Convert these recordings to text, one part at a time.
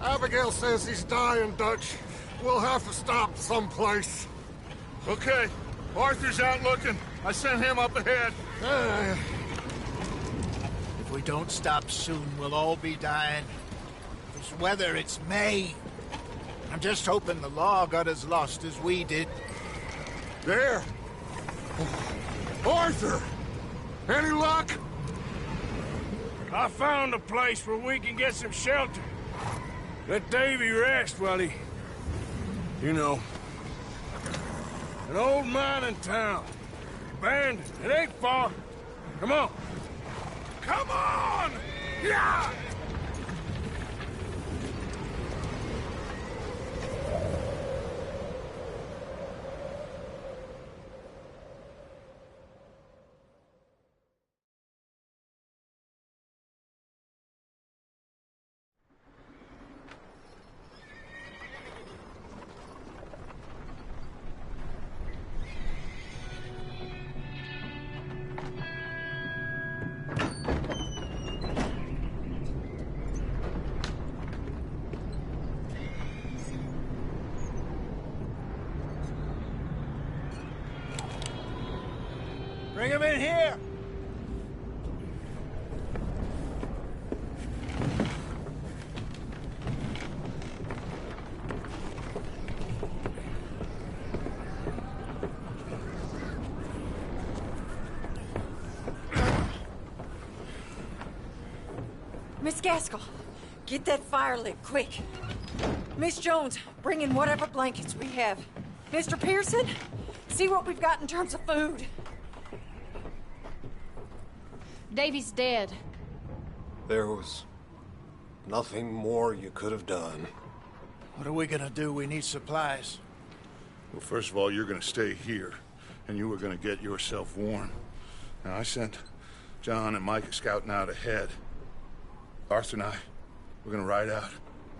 Abigail says he's dying, Dutch. We'll have to stop someplace. Okay. Arthur's out looking. I sent him up ahead. If we don't stop soon, we'll all be dying. This weather, it's May. I'm just hoping the law got as lost as we did. There! Arthur! Any luck? I found a place where we can get some shelter. Let Davy rest while he... You know. An old mining town. Abandoned. It ain't far. Come on. Come on! Yeah! Bring him in here! Miss Gaskell, get that fire lit, quick. Miss Jones, bring in whatever blankets we have. Mr. Pearson, see what we've got in terms of food. Davy's dead. There was nothing more you could have done. What are we gonna do? We need supplies. Well, first of all, you're gonna stay here, and you were gonna get yourself warm. Now, I sent John and Micah scouting out ahead. Arthur and I, we're gonna ride out,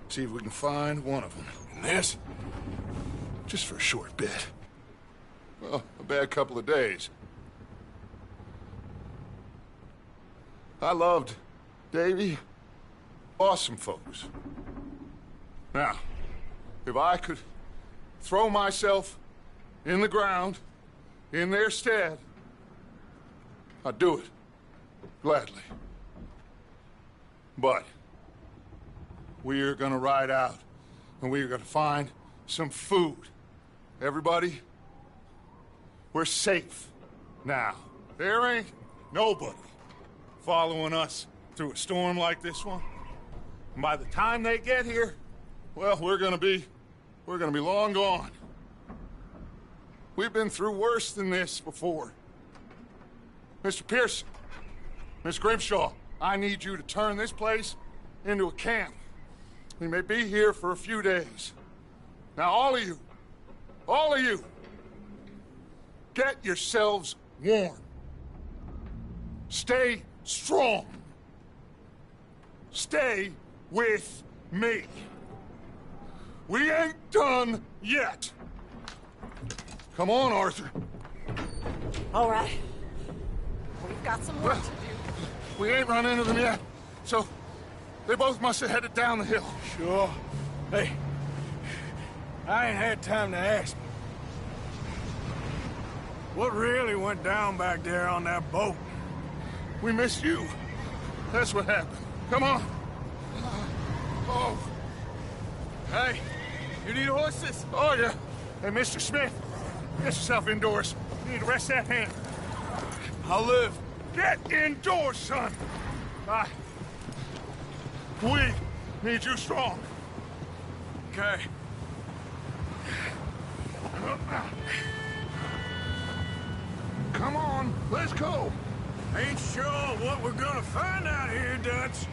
see if we can find one of them. And this? Just for a short bit. Well, a bad couple of days. I loved Davy. Awesome folks. Now, if I could throw myself in the ground in their stead, I'd do it. Gladly. But we're gonna ride out and we're gonna find some food. Everybody, we're safe now. There ain't nobody following us through a storm like this one. And by the time they get here, well, we're gonna be long gone. We've been through worse than this before. Mr. Pearson, Miss Grimshaw, I need you to turn this place into a camp. We may be here for a few days. Now, all of you, get yourselves warm. Stay strong. Stay with me. We ain't done yet. Come on, Arthur. All right. We've got some work to do. We ain't run into them yet, so they both must have headed down the hill. Sure. Hey, I ain't had time to ask. What really went down back there on that boat? We missed you. That's what happened. Come on. Oh. Hey, you need horses? Oh, yeah. Hey, Mr. Smith, get yourself indoors. You need to rest that hand. I'll live. Get indoors, son. We need you strong. Okay. Come on, let's go. Ain't sure what we're gonna find out here, Dutch.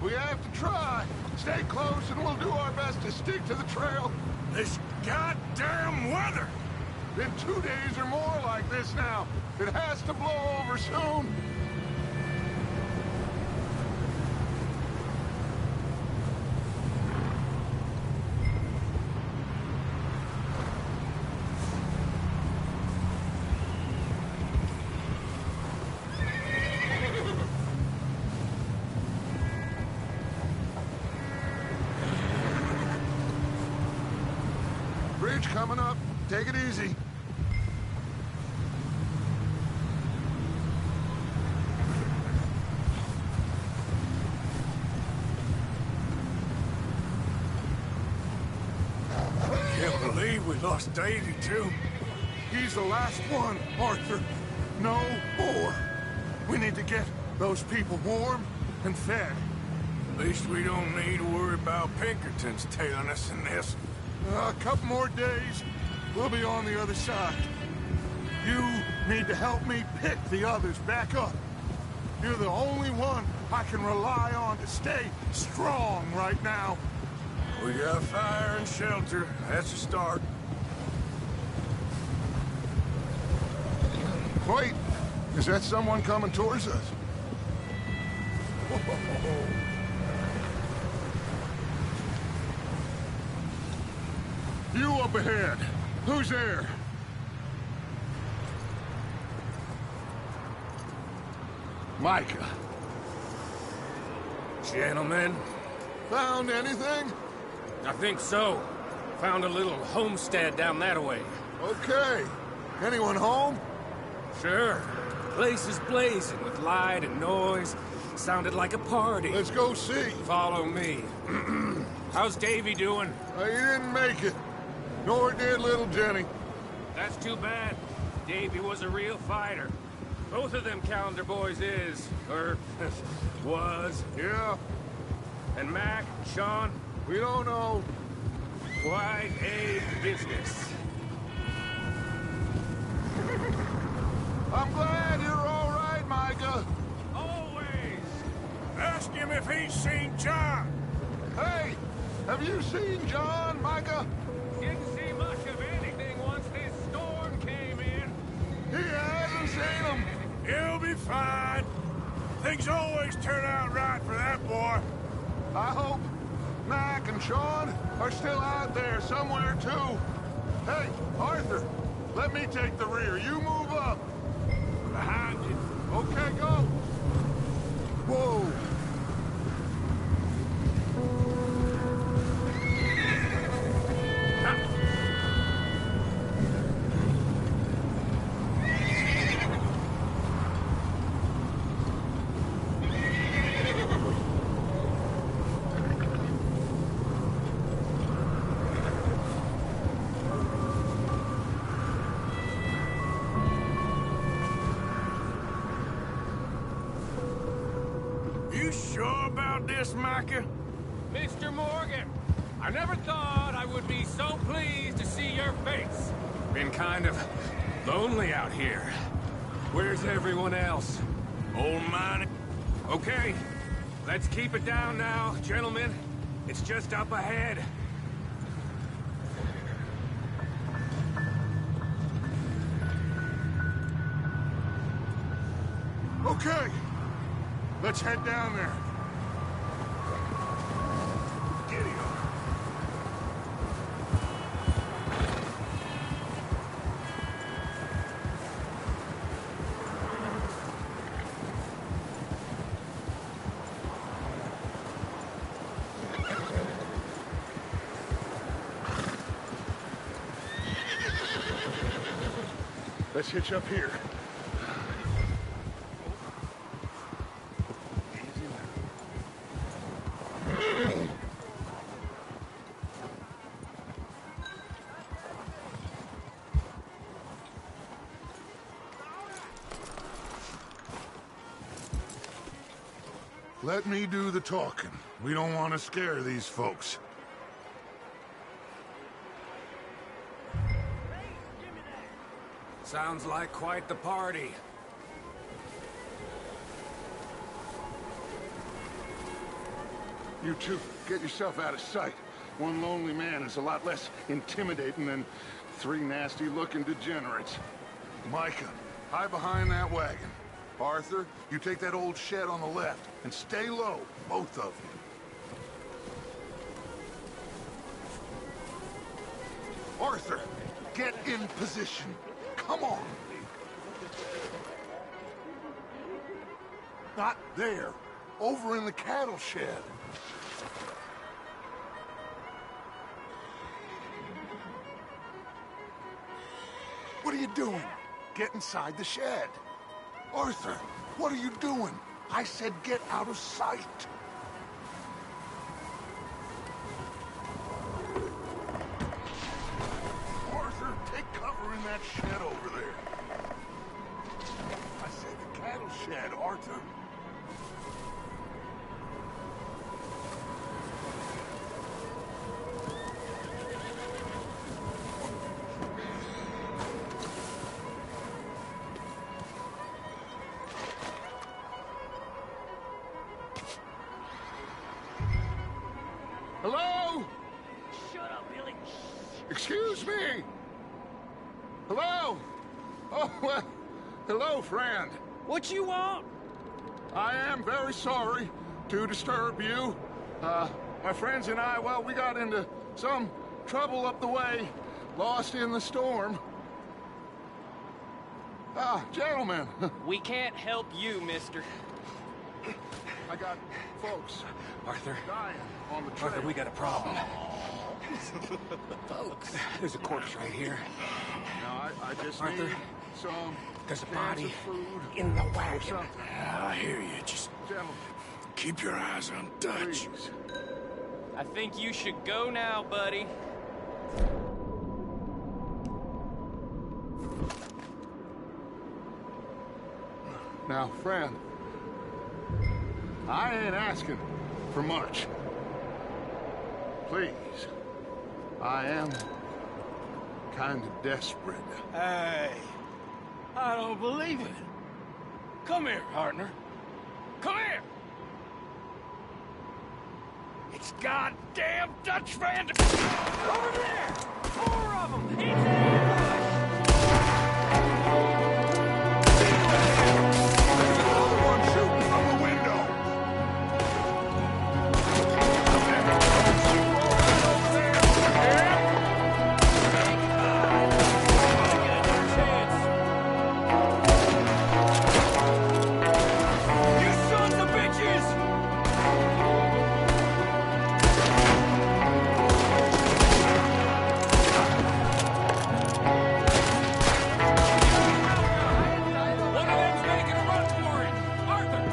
We have to try. Stay close and we'll do our best to stick to the trail. This goddamn weather! Been 2 days or more like this now. It has to blow over soon. Bridge coming up. Take it easy. Can't believe we lost Davy, too. He's the last one, Arthur. No more. We need to get those people warm and fed. At least we don't need to worry about Pinkertons tailing us in this. A couple more days, we'll be on the other side. You need to help me pick the others back up. You're the only one I can rely on to stay strong right now. We got fire and shelter. That's a start. Wait, is that someone coming towards us? You up ahead. Who's there? Micah. Gentlemen, Found anything? I think so. Found a little homestead down that way. Okay. Anyone home? Sure. Place is blazing with light and noise. Sounded like a party. Let's go see. Follow me. How's Davy doing? He didn't make it. Nor did little Jenny. That's too bad. Davy was a real fighter. Both of them Calendar boys is, or was. Yeah, And Mac, Sean, we don't know. quite a business. I'm glad you're all right, Micah. Always! Ask him if he's seen John. Hey, have you seen John, Micah? Didn't see much of anything once this storm came in. He hasn't seen him. He'll be fine. Things always turn out right for that boy. I hope Mac and Sean are still out there somewhere, too. Hey, Arthur, let me take the rear. You move up. Behind you. Okay, go. Whoa. You sure about this, Micah? Mr. Morgan, I never thought I would be so pleased to see your face. Been kind of lonely out here. Where's everyone else? Old mine. Okay, let's keep it down now, gentlemen. It's just up ahead. Okay. Let's head down there. Giddy up. Let's hitch up here. Let me do the talking. We don't want to scare these folks. Sounds like quite the party. You two, get yourself out of sight. One lonely man is a lot less intimidating than three nasty-looking degenerates. Micah, hide behind that wagon. Arthur, you take that old shed on the left, and stay low, both of you. Arthur, get in position. Come on. Not there. Over in the cattle shed. are you doing? Get inside the shed. Arthur, what are you doing? I said get out of sight. Arthur, take cover in that shed over there. I said the cattle shed, Arthur. Hello? Shut up, Billy. Excuse me? Hello? Oh, well, hello, friend. What you want? I am very sorry to disturb you. My friends and I, well, we got into some trouble up the way, lost in the storm. Gentlemen, We can't help you, mister. I got folks Arthur, dying on the trail. Arthur, we got a problem. Folks, there's a corpse right here. No, I just Arthur, need some There's a cans body of food in the or wagon. something. I hear you. Just Gentlemen, keep your eyes on Dutch. please. I think you should go now, buddy. Now, friend, I ain't asking for much. Please, I am kind of desperate. Hey, I don't believe it. Come here, partner. Come here. It's goddamn Dutch Van. Over there. 4 of them. He's One shooting from the window. You sons of bitches! One of them's making a run for it! Arthur!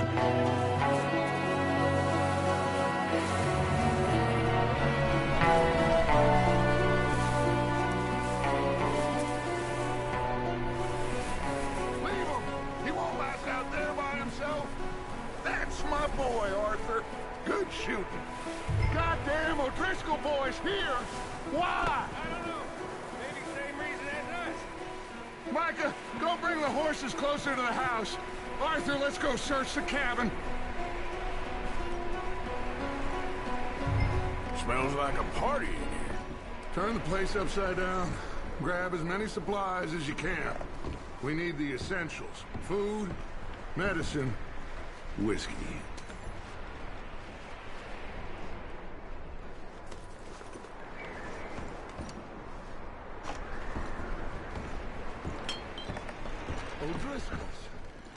Leave him. He won't last out there by himself. That's my boy, Arthur. Good shooting. Goddamn O'Driscoll boys here. Why? I don't know. Maybe same reason as us. Micah, go bring the horses closer to the house. Arthur, let's go search the cabin. Smells like a party in here. Turn the place upside down. Grab as many supplies as you can. We need the essentials. Food, medicine, whiskey. O'Driscoll's.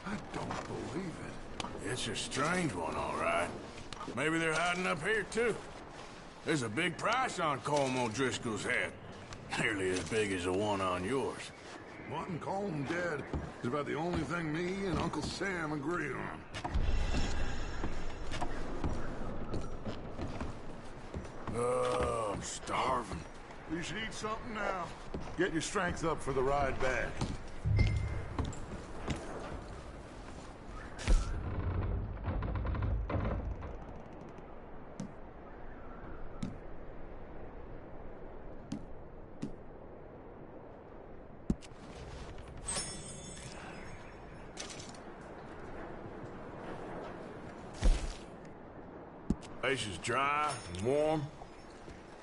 I don't believe it. It's a strange one, all right. Maybe they're hiding up here, too. There's a big price on Colm O'Driscoll's head. Nearly as big as the one on yours. Wanting Colm dead is about the only thing me and Uncle Sam agree on. Oh, I'm starving. You should eat something now. Get your strength up for the ride back. Place is dry and warm.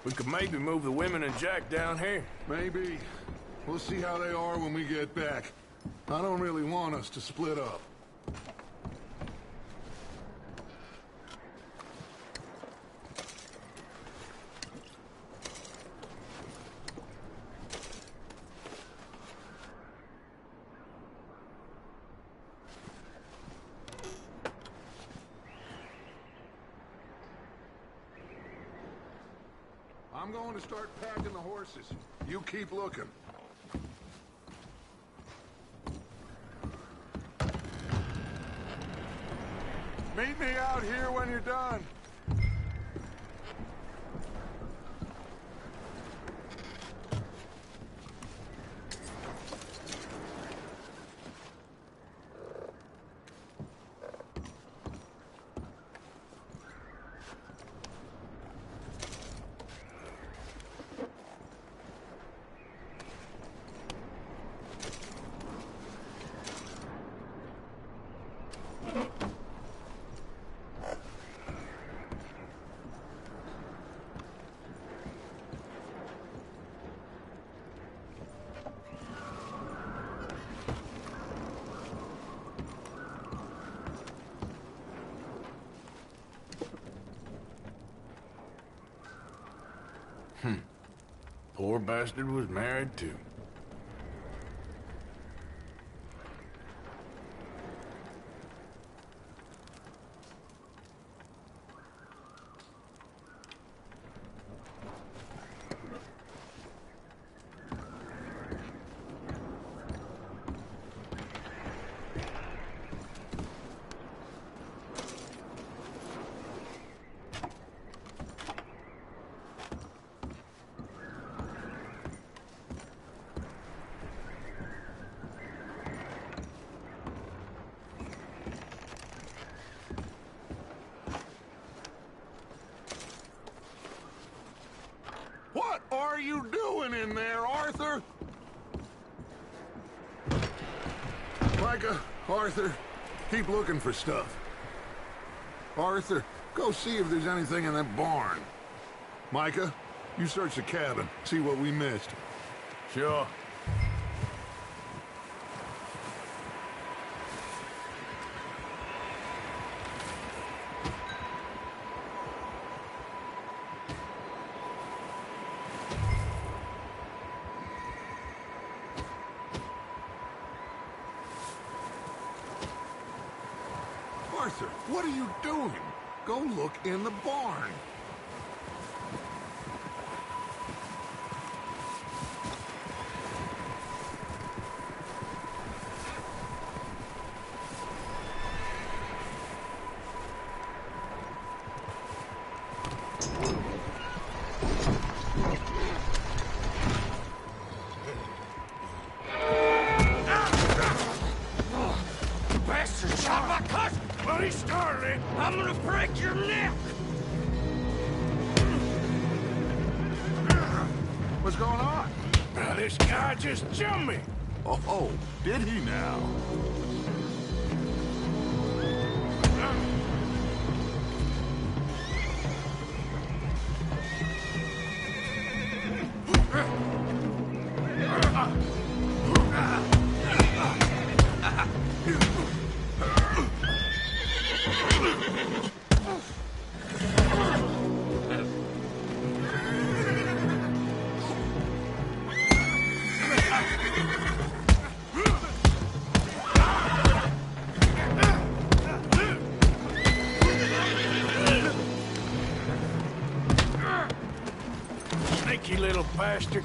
We could maybe move the women and Jack down here. Maybe. We'll see how they are when we get back. I don't really want us to split up. I'm going to start packing the horses. You keep looking. Meet me out here when you're done. Poor bastard was married too. What are you doing in there, Arthur? Micah, Arthur, keep looking for stuff. Arthur, go see if there's anything in that barn. Micah, you search the cabin, see what we missed. Sure. Arthur, what are you doing? Go look in the barn. Bastard shot my cousin! Well, he started it. I'm gonna break your neck! What's going on? Now, this guy just jumped me. Oh, did he now? Sneaky little bastard.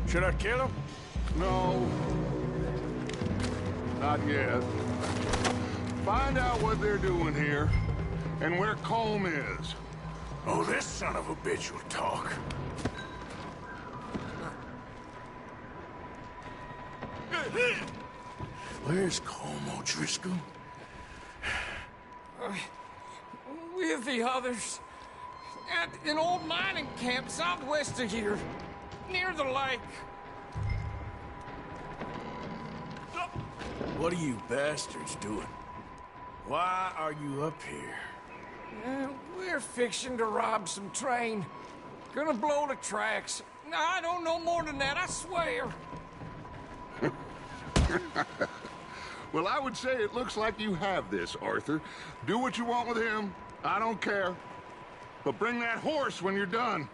Should I kill him? No. Not yet. Find out what they're doing here, and where Colm is. Oh, this son of a bitch will talk. Where's Colm O'Driscoll? With the others. At an old mining camp southwest of here. Near the lake. What are you bastards doing? Why are you up here? We're fixing to rob some train. Gonna blow the tracks. I don't know more than that, I swear. Well, I would say it looks like you have this, Arthur. Do what you want with him. I don't care. But bring that horse when you're done.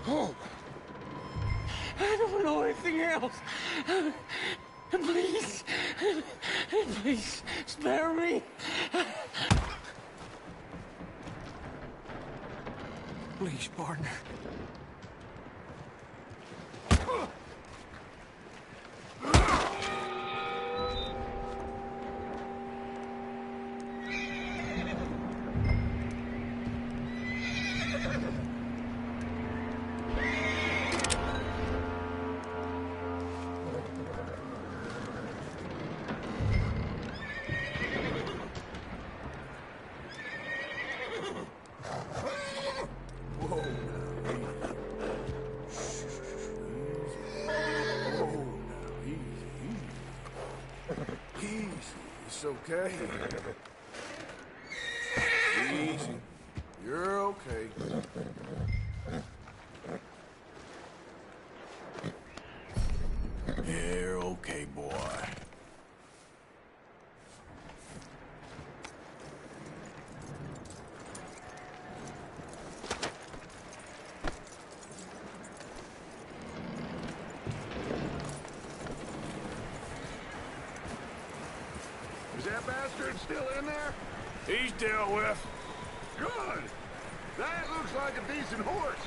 Oh. I don't know anything else. Please. Please, spare me. Please, partner. It's okay. Easy. You're okay. You're okay, boy. Is that bastard still in there? He's dealt with. Good. That looks like a decent horse.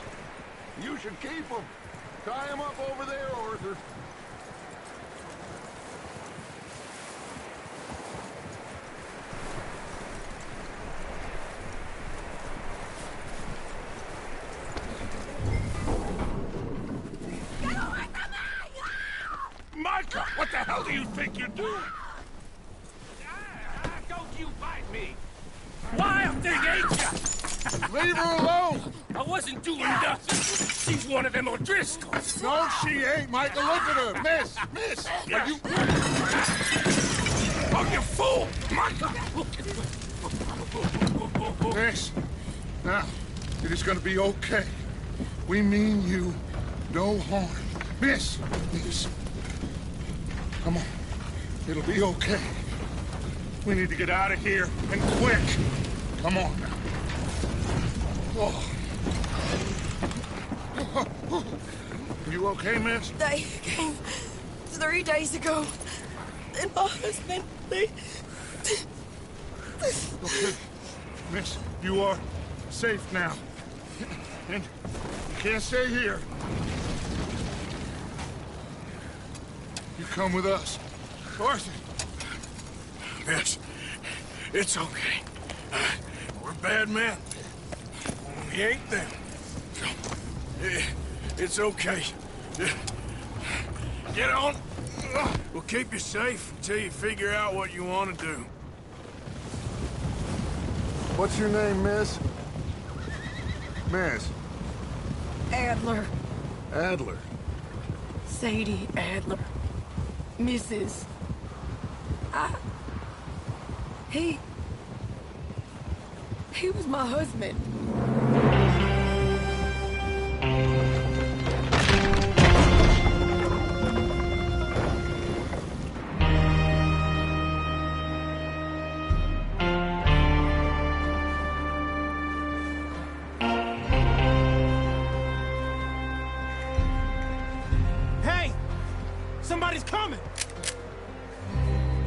You should keep him. Tie him up over there, Arthur. Micah, what the hell do you think you're doing? Don't you bite me! Wild thing, ain't ya? Leave her alone! I wasn't doing nothing. She's one of them O'Driscolls. No, she ain't, Micah. Look at her. Miss! Miss! Are you... Oh, you fool! Micah! Miss, now, it is gonna be okay. We mean you no harm. Miss! Miss. Come on. It'll be okay. We need to get out of here, and quick. Come on now. Oh. You okay, miss? They came 3 days ago. And my husband, they... Okay. Miss, you are safe now. And you can't stay here. You come with us. Arthur. Miss, it's okay. We're bad men. We ain't them. It's okay. Get on. We'll keep you safe until you figure out what you want to do. What's your name, miss? Miss. Adler. Adler. Sadie Adler. Mrs. He was my husband. Hey! Somebody's coming!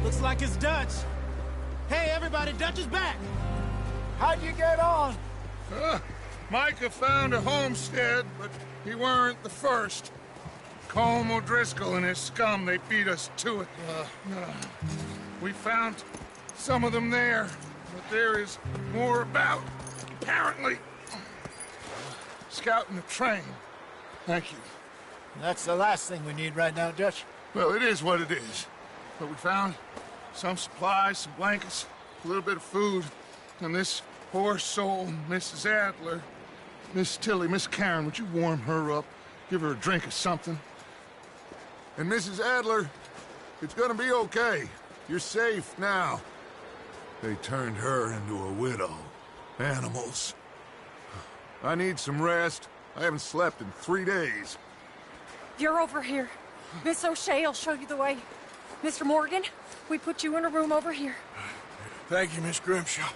Looks like it's Dutch. Hey, everybody, Dutch is back! How'd you get on? Micah found a homestead, but he weren't the first. Colm O'Driscoll and his scum, they beat us to it. We found some of them there, but there is more about, apparently. Scouting the train. Thank you. That's the last thing we need right now, Dutch. Well, it is what it is. But we found some supplies, some blankets, a little bit of food, and this poor soul, Mrs. Adler. Miss Tilly, Miss Karen, would you warm her up? Give her a drink or something? And Mrs. Adler, it's gonna be okay. You're safe now. They turned her into a widow. Animals. I need some rest. I haven't slept in 3 days. You're over here. Miss O'Shea will show you the way. Mr. Morgan, we put you in a room over here. Thank you, Miss Grimshaw.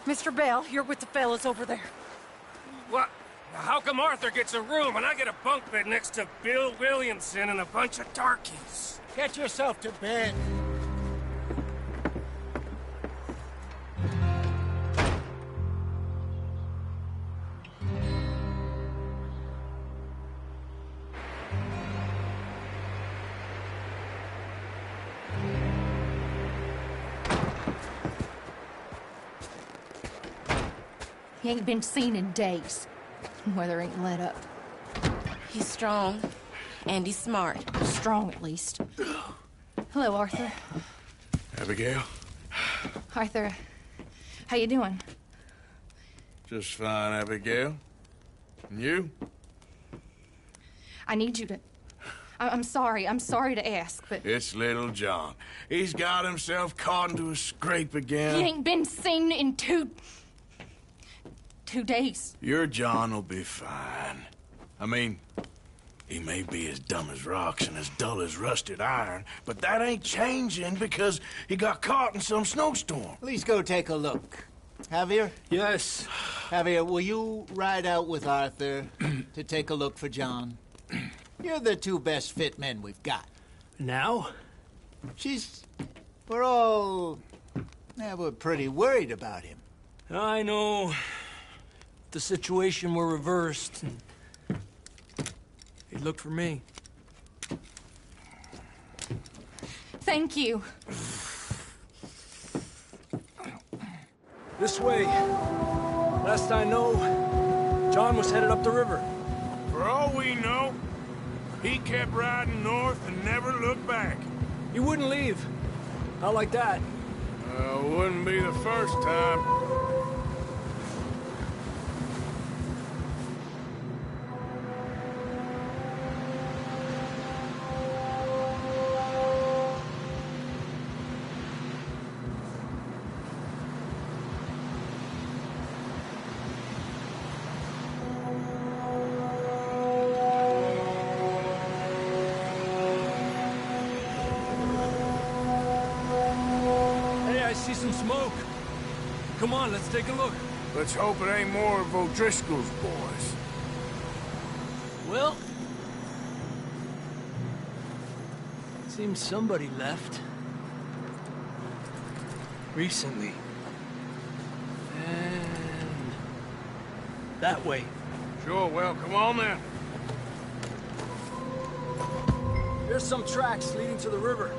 Mr. Bell, you're with the fellas over there. What? How come Arthur gets a room and I get a bunk bed next to Bill Williamson and a bunch of darkies? Get yourself to bed. He ain't been seen in days. Weather ain't let up. He's strong, and he's smart. Strong, at least. Hello, Arthur. Abigail? Arthur, how you doing? Just fine, Abigail. And you? I need you to... I'm sorry to ask, but... It's little John. He's got himself caught into a scrape again. He ain't been seen in two days. Your John will be fine. I mean, he may be as dumb as rocks and as dull as rusted iron, but that ain't changing because he got caught in some snowstorm. Please go take a look. Javier? Yes. Javier, will you ride out with Arthur to take a look for John? You're the two best fit men we've got. Now? We're all... Yeah, we're pretty worried about him. I know. If the situation were reversed, he'd look for me. Thank you. This way. Last I know, John was headed up the river. For all we know, he kept riding north and never looked back. He wouldn't leave. Not like that. Wouldn't be the first time. I see some smoke. Come on, let's take a look. Let's hope it ain't more of O'Driscoll's boys. Well... seems somebody left. Recently. And... that way. Sure, well, come on then. There's some tracks leading to the river.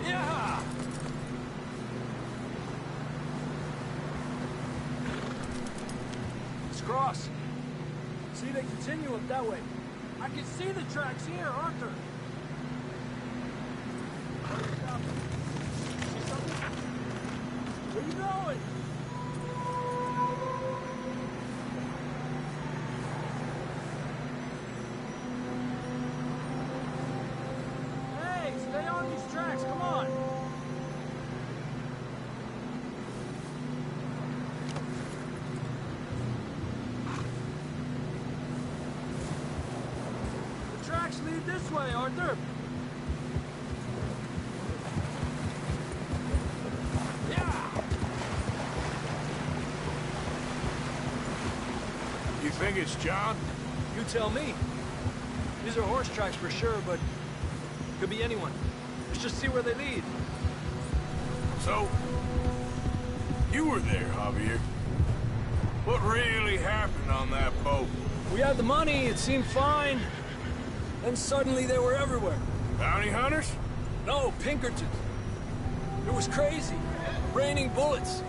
Yeah! Let's cross. See, they continue up that way. I can see the tracks here, Arthur. Where you going? Hey, stay on these tracks, come on! lead this way, Arthur. You think it's John? You tell me. These are horse tracks for sure, but could be anyone. Let's just see where they lead. So, you were there, Javier. What really happened on that boat? We had the money, it seemed fine. Then suddenly they were everywhere. Bounty hunters? No, Pinkertons. It was crazy. Raining bullets.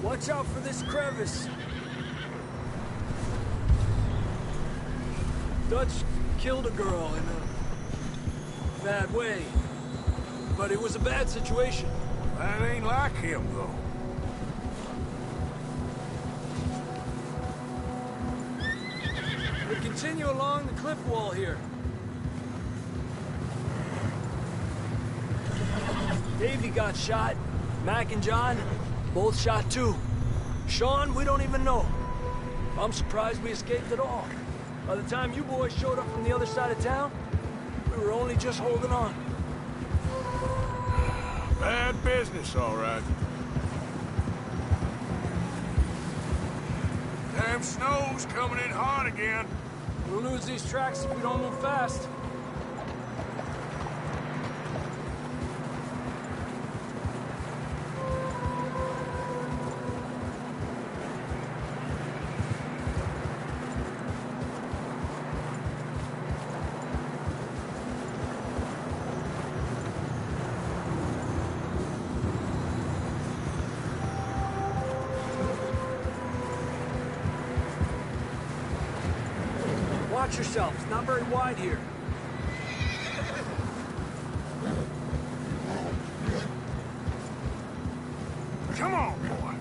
Watch out for this crevice. Dutch killed a girl in a bad way. But it was a bad situation. That ain't like him, though. We continue along the cliff wall here. Davey got shot. Mac and John, both shot too. Sean, we don't even know. I'm surprised we escaped at all. By the time you boys showed up from the other side of town, we were only just holding on. Bad business, all right. Damn snow's coming in hot again. We'll lose these tracks if we don't move fast. Watch yourself. It's not very wide here. Come on, boy.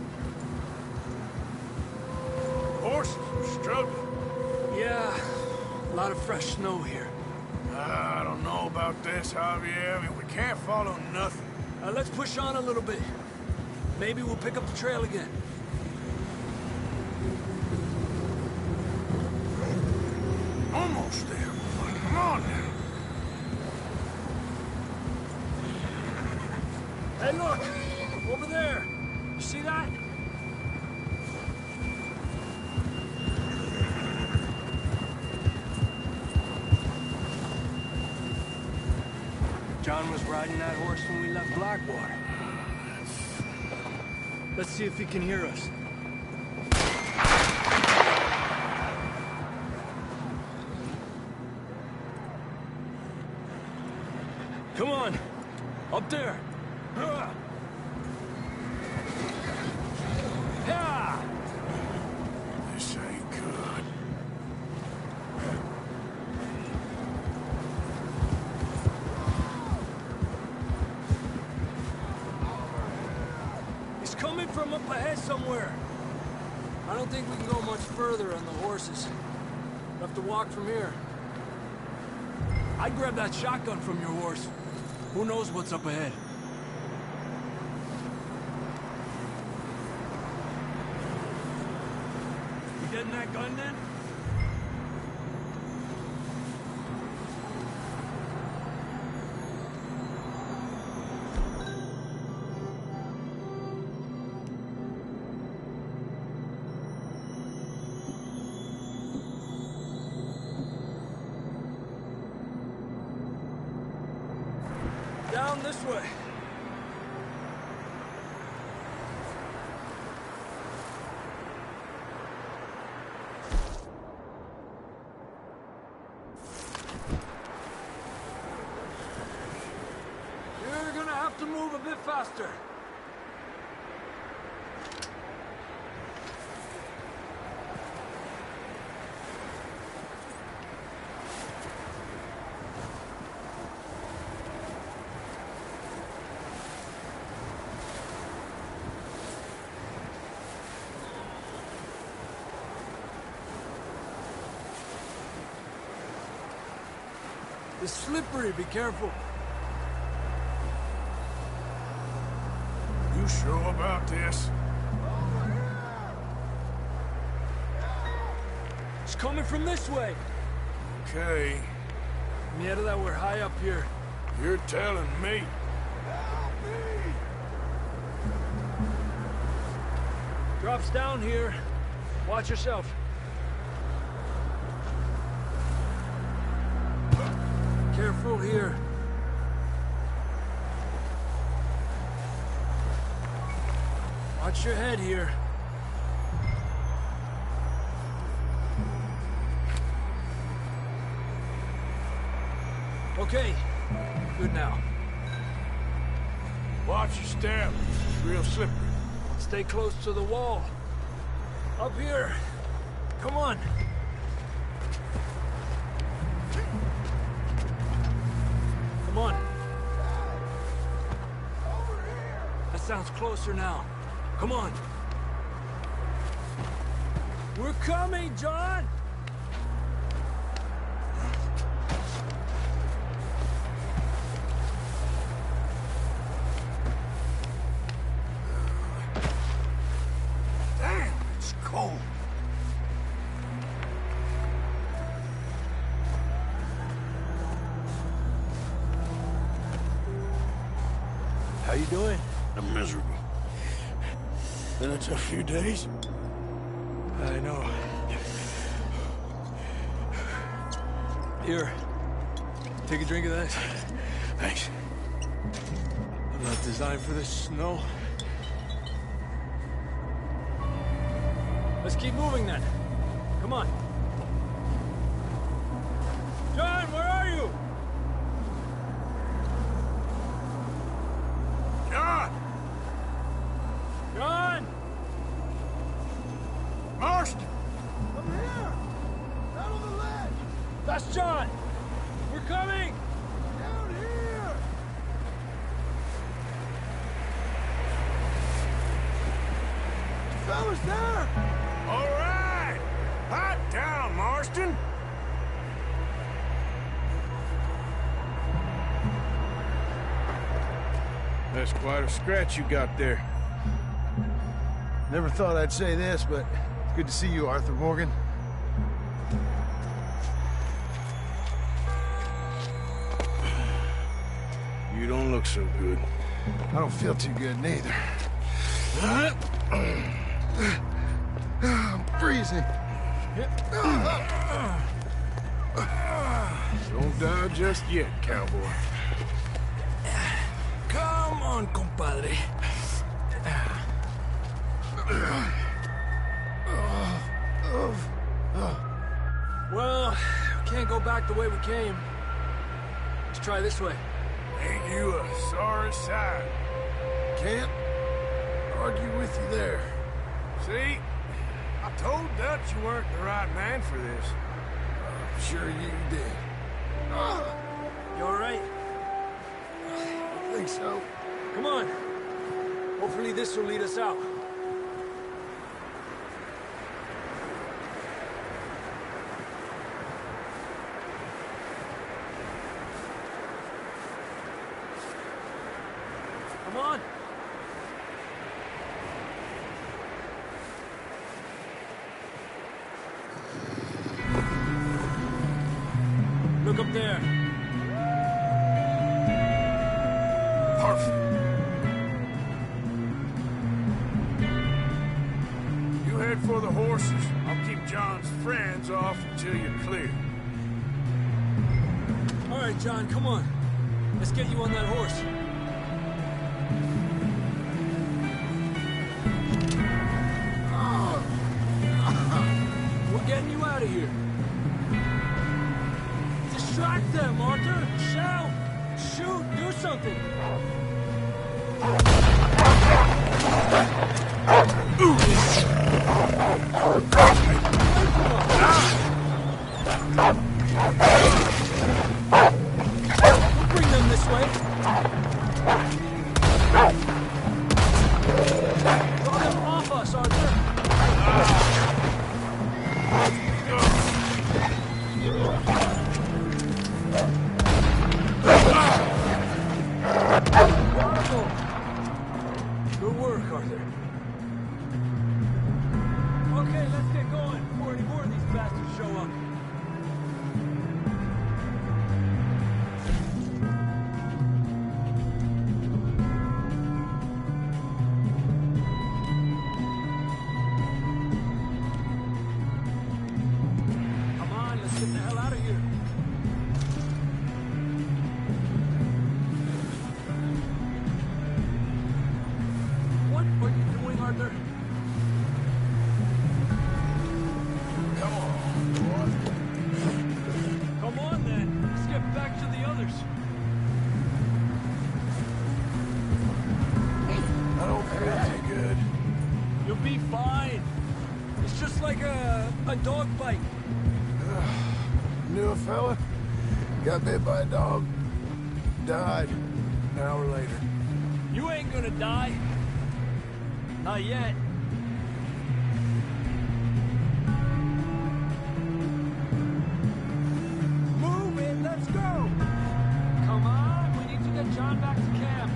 Horses are struggling. Yeah, a lot of fresh snow here. I don't know about this, Javier. I mean, we can't follow nothing. Let's push on a little bit. Maybe we'll pick up the trail again. Almost there, boy. Come on now. Hey, look! Over there! You see that? John was riding that horse when we left Blackwater. Let's see if he can hear us. Come on! Up there! Yeah! This ain't good. He's coming from up ahead somewhere. I don't think we can go much further on the horses. We'll have to walk from here. I'd grab that shotgun from your horse. Who knows what's up ahead? You getting that gun then? Down this way. You're gonna have to move a bit faster. It's slippery, be careful. You sure about this? It's coming from this way. Okay, Mierda, we're high up here. you're telling me. Drops down here. Watch yourself. Careful here. Watch your head here. Okay, good now. Watch your step. It's real slippery. Stay close to the wall. Up here. Come on. Come on. That sounds closer now. Come on. We're coming, John! Damn, it's cold. How you doing? I'm miserable. Been a tough few days. I know. Here. Take a drink of that. Thanks. I'm not designed for this snow. Let's keep moving then. Come on. John, where are you? John! John! Marston! Come here! Down on the ledge! That's John! We're coming! Down here! Fellas there! All right! Hot down, Marston! That's quite a scratch you got there. Never thought I'd say this, but it's good to see you, Arthur Morgan. You don't look so good. I don't feel too good, neither. I'm freezing. Don't die just yet, cowboy. Come on, compadre. Well, we can't go back the way we came. Let's try this way. Ain't you a sorry sight? Can't argue with you there. See? I told Dutch you weren't the right man for this. I'm sure you did. You all right? I think so. Come on. Hopefully this will lead us out. Come on. Look up there. Perfect. You head for the horses. I'll keep John's friends off until you're clear. All right, John, come on. Let's get you on that horse. We're getting you out of here. Distract them, Arthur! Shout! Shoot! Do something! We'll bring them this way. Draw them off us, Arthur! Good work, Arthur. Okay, let's get going before any more of these bastards show just like a dog bite. Knew a fella, got bit by a dog, died an hour later. You ain't gonna die. Not yet. Move it, let's go! Come on, we need to get John back to camp.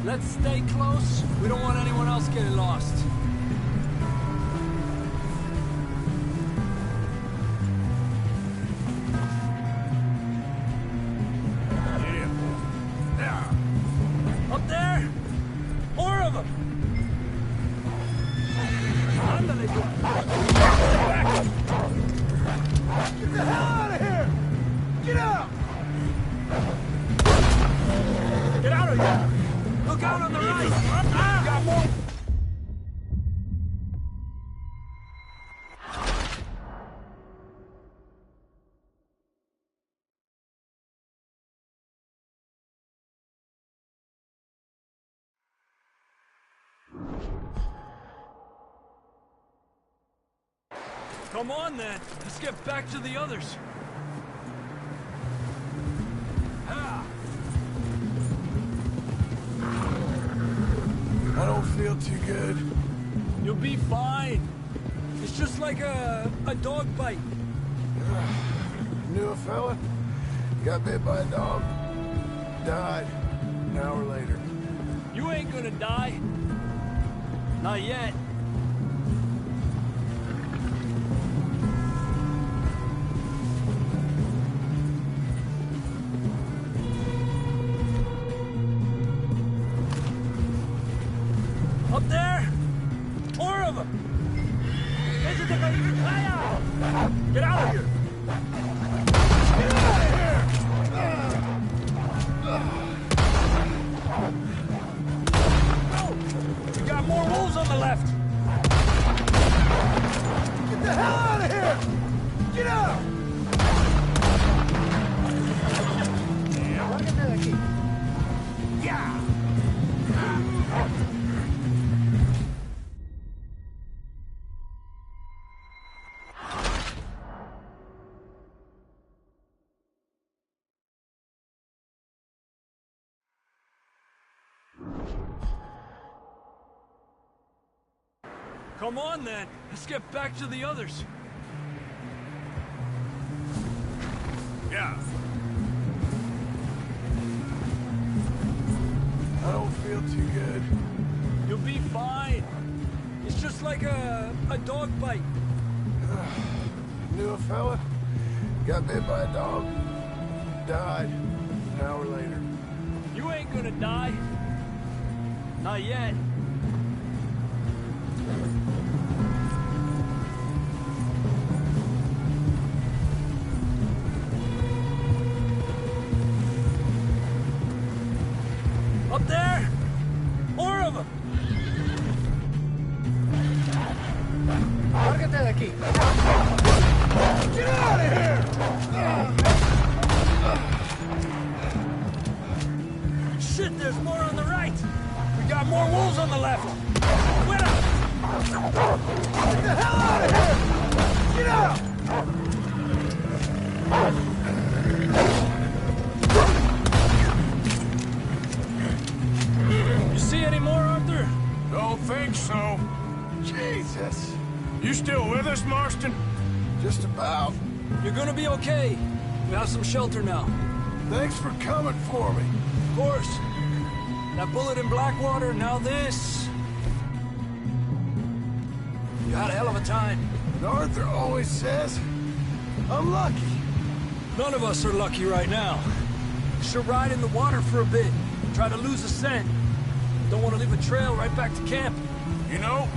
Let's stay close. We don't want anyone else getting lost. Up there! More of them! Ándale, back! Get the hell out of here! Get out! Get out of here! Look out on the right! Got more! Come on, then. Let's get back to the others. I don't feel too good. You'll be fine. It's just like a dog bite. Knew a fella, got bit by a dog, died an hour later. You ain't gonna die. Not yet. Up there! More of them! Get out of here! Get out of here! We got more wolves on the left! Get the hell out of here! Get out! Yeah! Come on, then. Let's get back to the others. Yeah. I don't feel too good. You'll be fine. It's just like a dog bite. Knew a fella, got bit by a dog, died an hour later. You ain't gonna die. Not yet. Up there! More of them! Lárgate de aquí! Get out of here! Shit, there's more on the right! We got more wolves on the left! Wait up! Get the hell out of here! Get out! You see any more, Arthur? Don't think so. Jesus. You still with us, Marston? Just about. You're gonna be okay. We have some shelter now. Thanks for coming for me. Of course. That bullet in Blackwater, now this. You had a hell of a time. And Arthur always says, I'm lucky. None of us are lucky right now. Should ride in the water for a bit. Try to lose a scent. Don't want to leave a trail right back to camp. You know,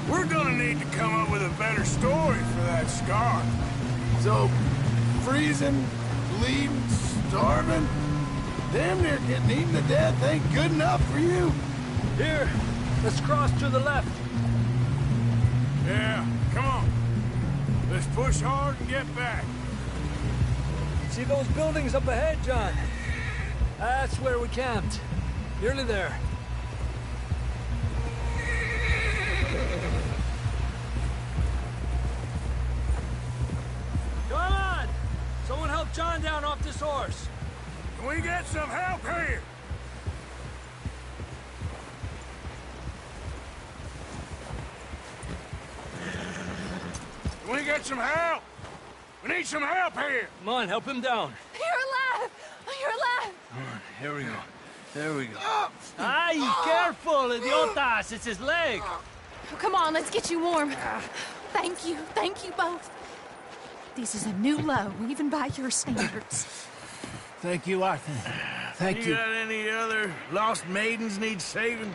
we're gonna need to come up with a better story for that scar. So, freezing, bleeding, starving, damn near getting eaten to death ain't good enough for you? Here, let's cross to the left. Yeah, come on. Let's push hard and get back. See those buildings up ahead, John? That's where we camped. Nearly there. Come on! Someone help John down off this horse. Can we get some help here? Can we get some help? We need some help here! Come on, help him down. You're alive! You're alive! All right, here we go. There we go. Ay, careful, idiotas! It's his leg! Oh, come on, let's get you warm. Thank you both. This is a new low, even by your standards. Thank you, Arthur. Thank you. You got any other lost maidens need saving?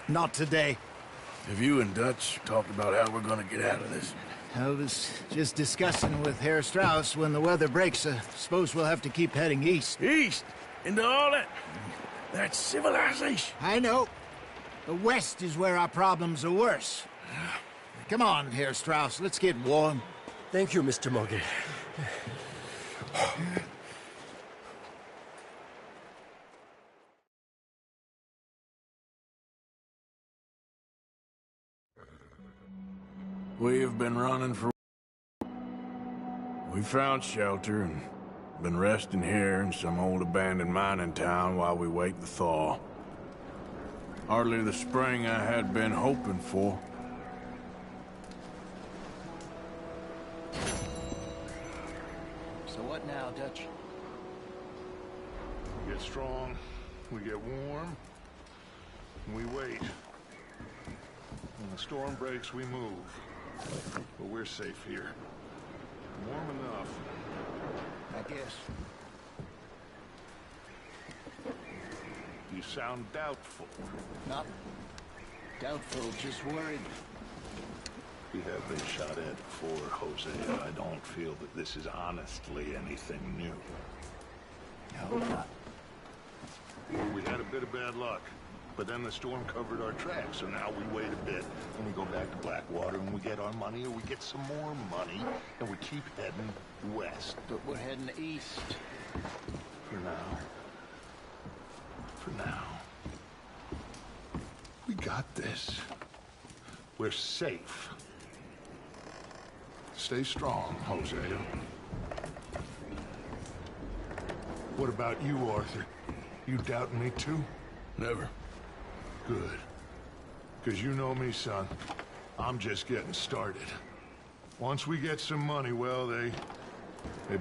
Not today. Have you and Dutch talked about how we're gonna get out of this? I was just discussing with Herr Strauss when the weather breaks. Suppose we'll have to keep heading east. East? Into all that... That's civilization. I know. The west is where our problems are worse. Come on, Herr Strauss, let's get warm. Thank you, Mr. Morgan. We have been running for... We found shelter and been resting here in some old abandoned mining town while we wait the thaw. Hardly the spring I had been hoping for. So what now, Dutch? We get strong, we get warm, and we wait. When the storm breaks, we move. But we're safe here. Warm enough. I guess. You sound doubtful. Not doubtful, just worried. We have been shot at before, Hosea. I don't feel that this is honestly anything new. No, not. We had a bit of bad luck, but then the storm covered our tracks, so now we wait a bit, and we go back to Blackwater, and we get our money, or we get some more money, and we keep heading west. But we're heading east. For now. For now. We got this. We're safe. Stay strong, Hosea. What about you, Arthur? You doubting me too? Never. Good. Because you know me, son. I'm just getting started. Once we get some money, well, they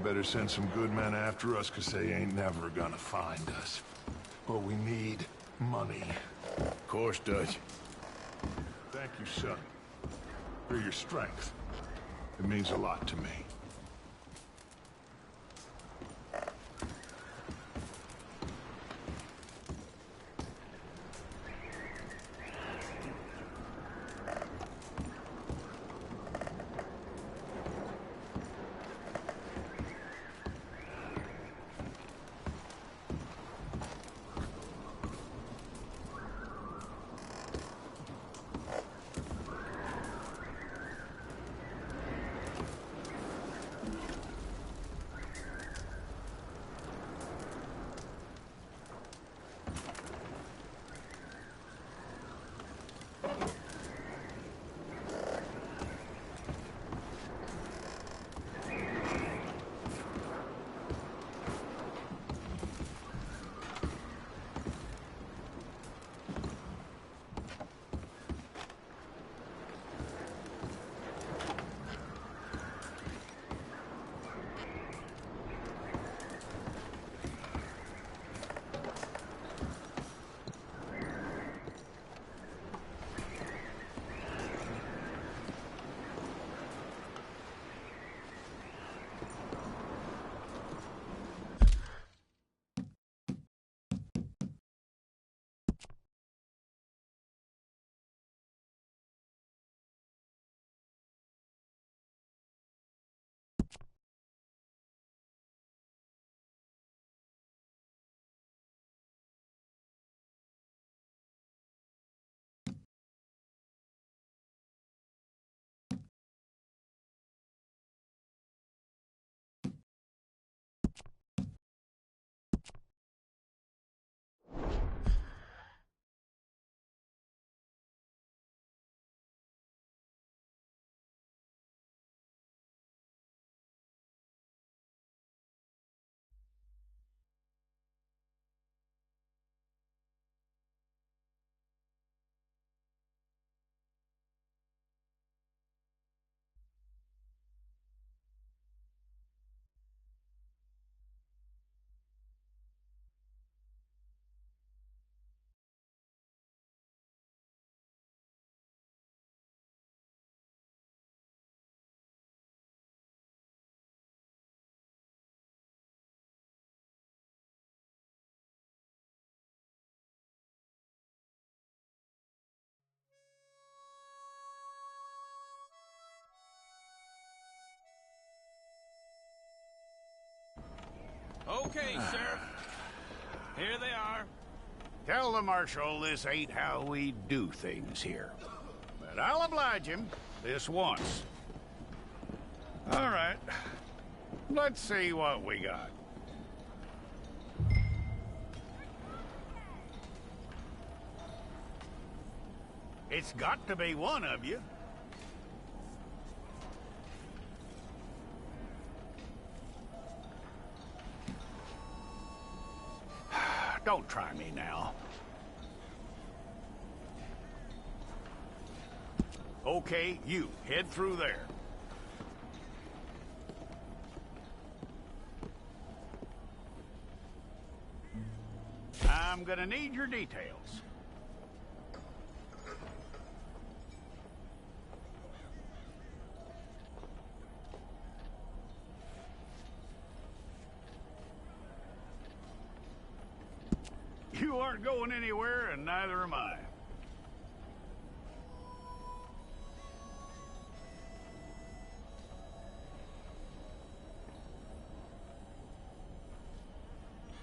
better send some good men after us, because they ain't never gonna find us. But we need money. Of course, Dutch. Thank you, son. For your strength. It means a lot to me. Okay, Sheriff. Here they are. Tell the Marshal this ain't how we do things here. But I'll oblige him this once. All right. Let's see what we got. It's got to be one of you. Don't try me now. Okay, you, head through there. I'm gonna need your details. You aren't going anywhere, and neither am I.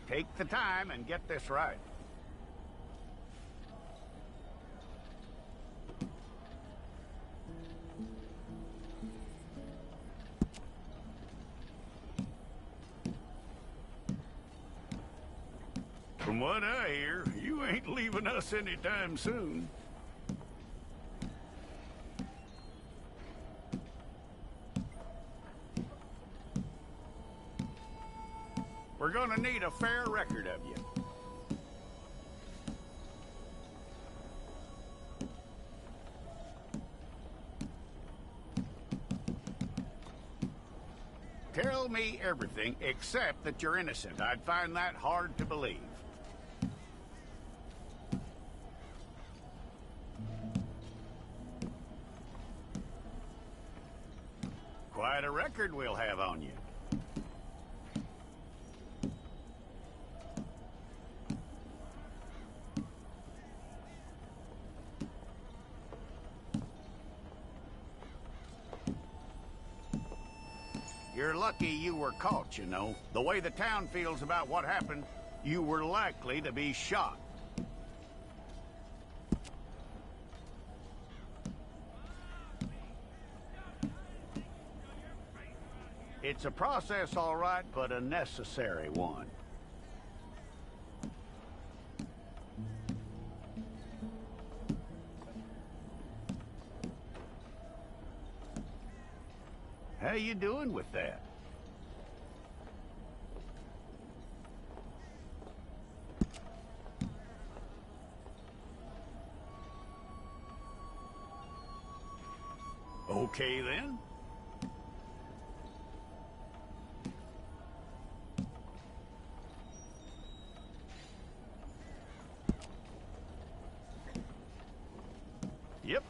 Take the time and get this right. From what I hear, you ain't leaving us anytime soon. We're gonna need a fair record of you. Tell me everything except that you're innocent. I'd find that hard to believe. Quite a record we'll have on you. You're lucky you were caught, you know. The way the town feels about what happened, you were likely to be shot. It's a process, all right, but a necessary one. How you doing with that? Okay, then. Yep.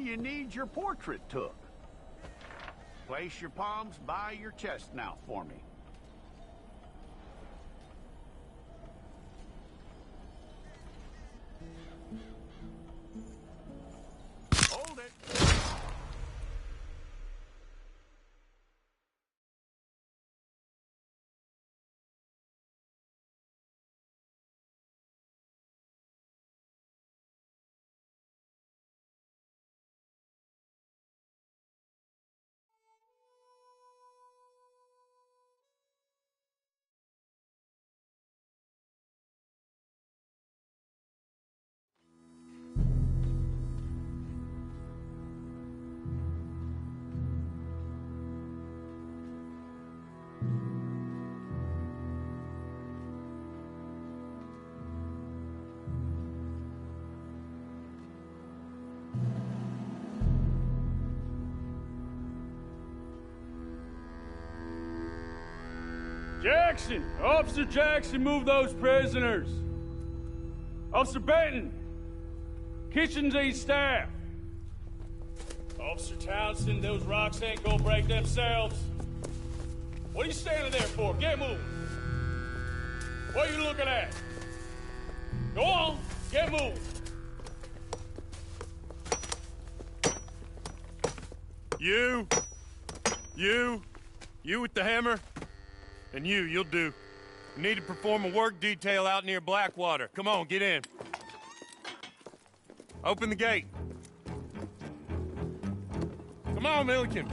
you need your portrait took. Place your palms by your chest now for me. Hold it. Jackson! Officer Jackson, move those prisoners! Officer Benton! Kitchens aid staff! Officer Townsend, those rocks ain't gonna break themselves. What are you standing there for? Get moving! What are you looking at? Go on, get moving! You with the hammer? And you'll do. You need to perform a work detail out near Blackwater. Come on, get in. Open the gate. Come on, Milliken.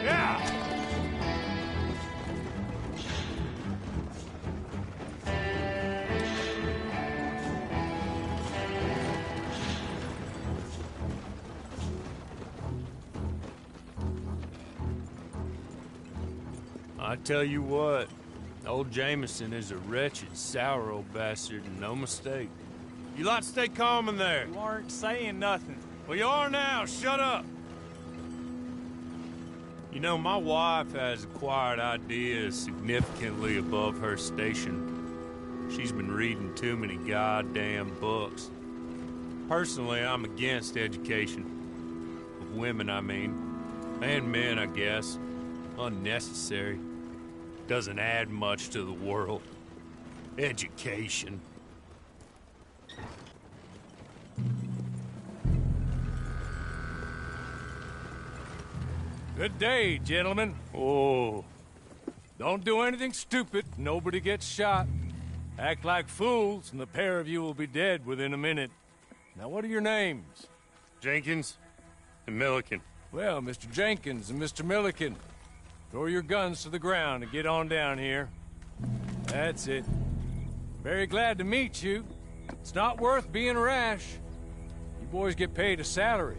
Yeah! I tell you what, old Jameson is a wretched, sour old bastard, and no mistake. You lot stay calm in there. You aren't saying nothing. Well, you are now. Shut up. You know, my wife has acquired ideas significantly above her station. She's been reading too many goddamn books. Personally, I'm against education. Of women, I mean. And men, I guess. Unnecessary. Doesn't add much to the world. Education. Good day, gentlemen. Oh. Don't do anything stupid. Nobody gets shot. Act like fools, and the pair of you will be dead within a minute. Now, what are your names? Jenkins and Milliken. Well, Mr. Jenkins and Mr. Milliken, throw your guns to the ground and get on down here. That's it. Very glad to meet you. It's not worth being rash. You boys get paid a salary.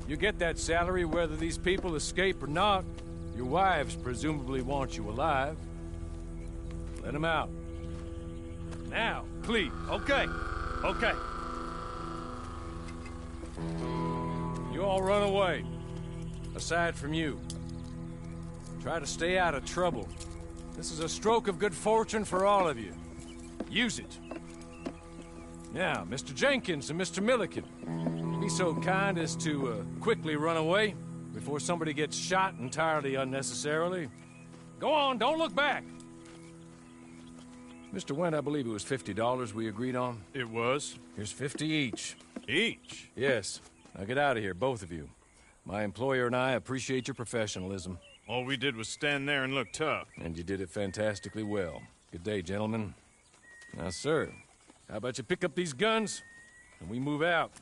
You get that salary whether these people escape or not. Your wives presumably want you alive. Let them out. Now, please. Okay. You all run away. Aside from you. Try to stay out of trouble. This is a stroke of good fortune for all of you. Use it. Now, Mr. Jenkins and Mr. Milliken, be so kind as to quickly run away before somebody gets shot entirely unnecessarily. Go on, don't look back. Mr. Wendt, I believe it was $50 we agreed on. It was. Here's 50 each. Each? Yes. Now get out of here, both of you. My employer and I appreciate your professionalism. All we did was stand there and look tough. And you did it fantastically well. Good day, gentlemen. Now, sir, how about you pick up these guns and we move out?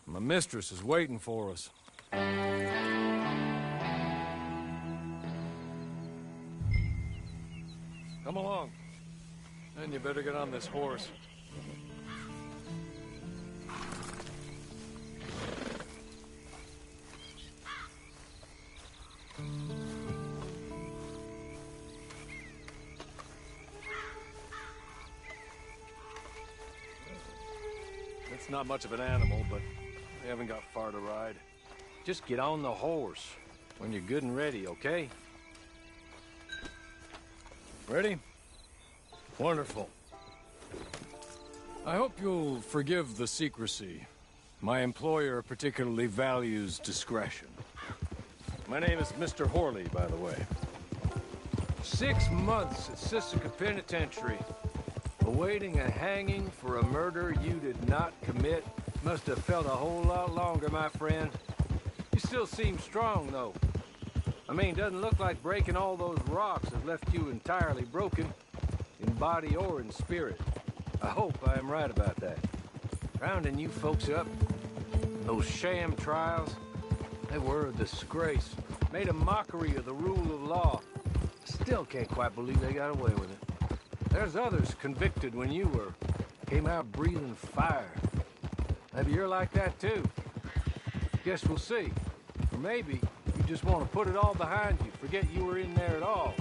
My mistress is waiting for us. Come along. And you better get on this horse. It's not much of an animal, but we haven't got far to ride. Just get on the horse when you're good and ready, okay? Ready? Wonderful. I hope you'll forgive the secrecy. My employer particularly values discretion. My name is Mr. Horley, by the way. 6 months at Sisika Penitentiary, awaiting a hanging for a murder you did not commit. Must have felt a whole lot longer, my friend. You still seem strong, though. I mean, doesn't look like breaking all those rocks has left you entirely broken, in body or in spirit. I hope I am right about that. Rounding you folks up, those sham trials, they were a disgrace. Made a mockery of the rule of law. Still can't quite believe they got away with it. There's others convicted when you were. Came out breathing fire. Maybe you're like that too. Guess we'll see. Or maybe you just want to put it all behind you, forget you were in there at all.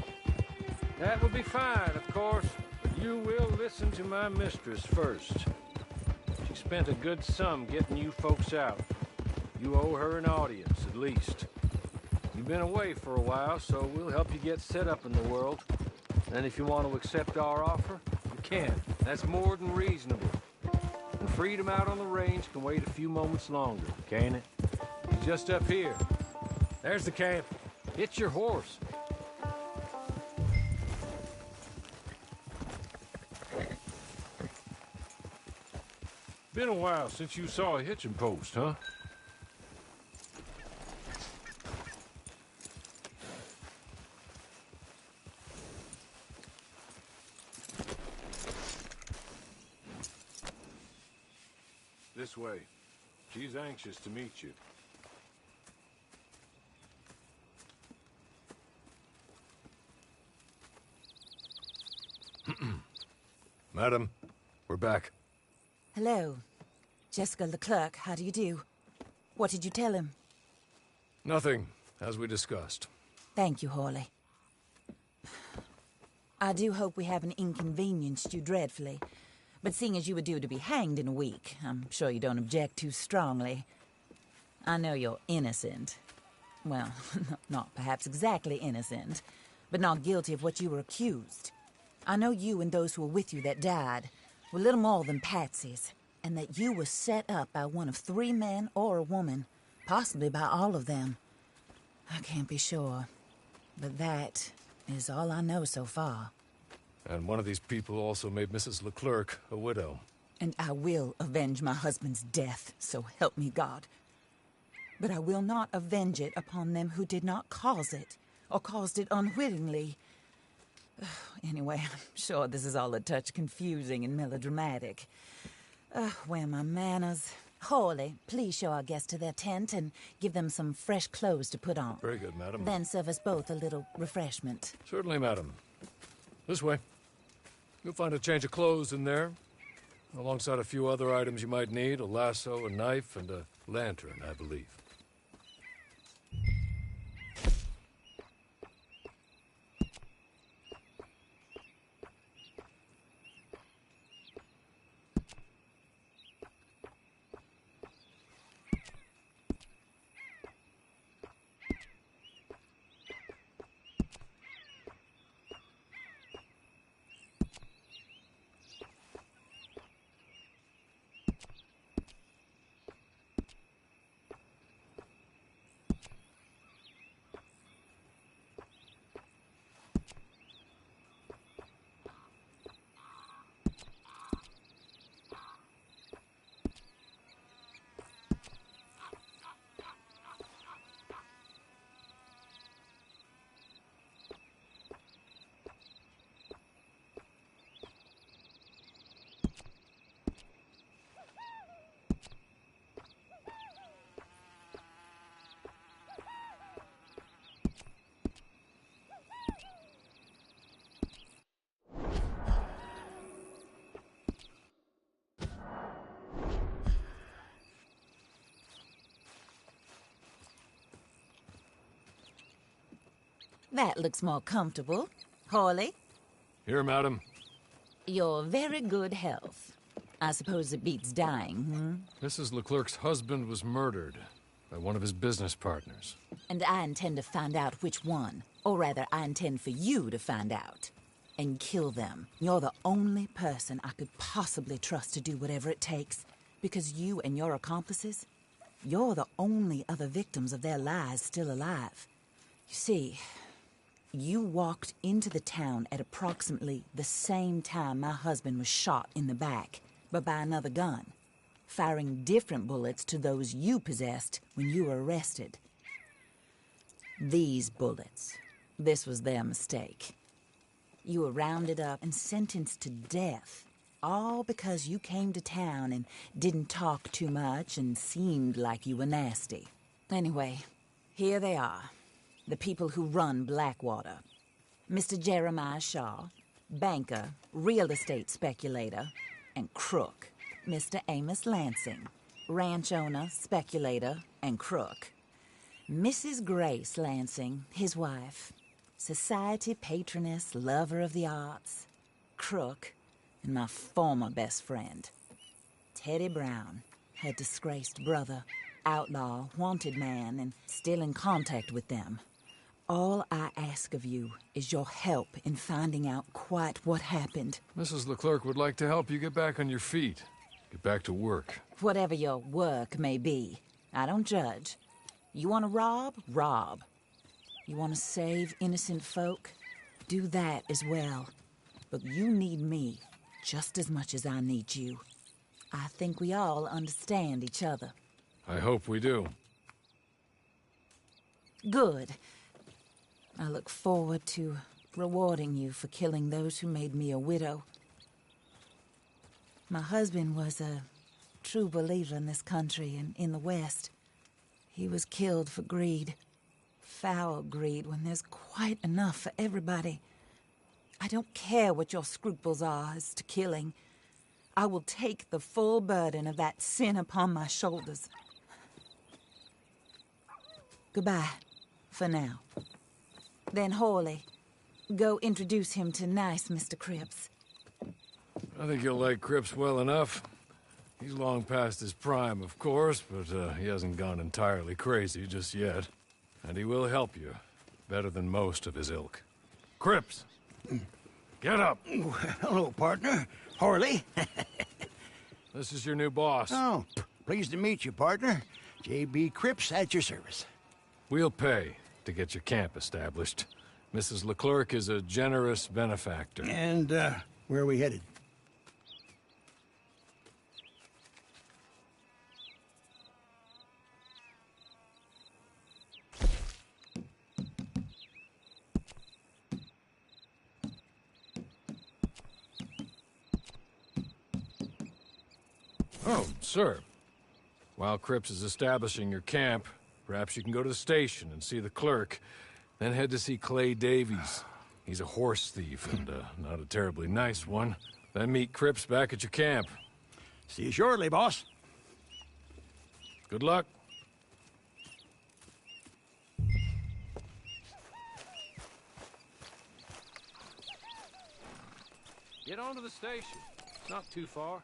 That would be fine, of course, but you will listen to my mistress first. She spent a good sum getting you folks out. You owe her an audience, at least. You've been away for a while, so we'll help you get set up in the world. And if you want to accept our offer, you can. That's more than reasonable. And freedom out on the range can wait a few moments longer, can't it? It's just up here. There's the camp. It's your horse. Been a while since you saw a hitching post, huh? This way. She's anxious to meet you. Madam, we're back. Hello. Jessica Leclerc, how do you do? What did you tell him? Nothing, as we discussed. Thank you, Hawley. I do hope we haven't inconvenienced you dreadfully. But seeing as you were due to be hanged in a week, I'm sure you don't object too strongly. I know you're innocent. Well, not perhaps exactly innocent, but not guilty of what you were accused. I know you and those who were with you that died were little more than patsies, and that you were set up by one of 3 men or a woman, possibly by all of them. I can't be sure, but that is all I know so far. And one of these people also made Mrs. Leclerc a widow. And I will avenge my husband's death, so help me God. But I will not avenge it upon them who did not cause it, or caused it unwittingly. Anyway, I'm sure this is all a touch confusing and melodramatic. Where are my manners? Hawley, please show our guests to their tent and give them some fresh clothes to put on. Very good, madam. Then serve us both a little refreshment. Certainly, madam. This way. You'll find a change of clothes in there, alongside a few other items you might need, a lasso, a knife, and a lantern, I believe. That looks more comfortable. Hawley? Here, madam. Your very good health. I suppose it beats dying, Mrs. Leclerc's husband was murdered by one of his business partners. And I intend to find out which one. Or rather, I intend for you to find out. and kill them. You're the only person I could possibly trust to do whatever it takes. Because you and your accomplices, you're the only other victims of their lies still alive. You see, you walked into the town at approximately the same time my husband was shot in the back, but by another gun, firing different bullets to those you possessed when you were arrested. These bullets, this was their mistake. You were rounded up and sentenced to death, all because you came to town and didn't talk too much and seemed like you were nasty. Anyway, here they are, the people who run Blackwater. Mr. Jeremiah Shaw, banker, real estate speculator, and crook. Mr. Amos Lansing, ranch owner, speculator, and crook. Mrs. Grace Lansing, his wife, society patroness, lover of the arts, crook, and my former best friend. Teddy Brown, her disgraced brother, outlaw, wanted man, and still in contact with them. All I ask of you is your help in finding out quite what happened. Mrs. Leclerc would like to help you get back on your feet. Get back to work. Whatever your work may be, I don't judge. You want to rob? Rob. You want to save innocent folk? Do that as well. But you need me just as much as I need you. I think we all understand each other. I hope we do. Good. I look forward to rewarding you for killing those who made me a widow. My husband was a true believer in this country and in the West. He was killed for greed. Foul greed when there's quite enough for everybody. I don't care what your scruples are as to killing. I will take the full burden of that sin upon my shoulders. Goodbye, for now. Then Hawley, go introduce him to nice Mr. Cripps. I think you'll like Cripps well enough. He's long past his prime, of course, but he hasn't gone entirely crazy just yet. And he will help you, better than most of his ilk. Cripps! Get up! Hello, partner. Harley. This is your new boss. Oh, pleased to meet you, partner. J.B. Cripps at your service. We'll pay to get your camp established. Mrs. Leclerc is a generous benefactor. And, where are we headed? Oh, sir. While Cripps is establishing your camp, perhaps you can go to the station and see the clerk, then head to see Clay Davies. He's a horse thief, and not a terribly nice one. Then meet Cripps back at your camp. See you shortly, boss. Good luck. Get on to the station. It's not too far.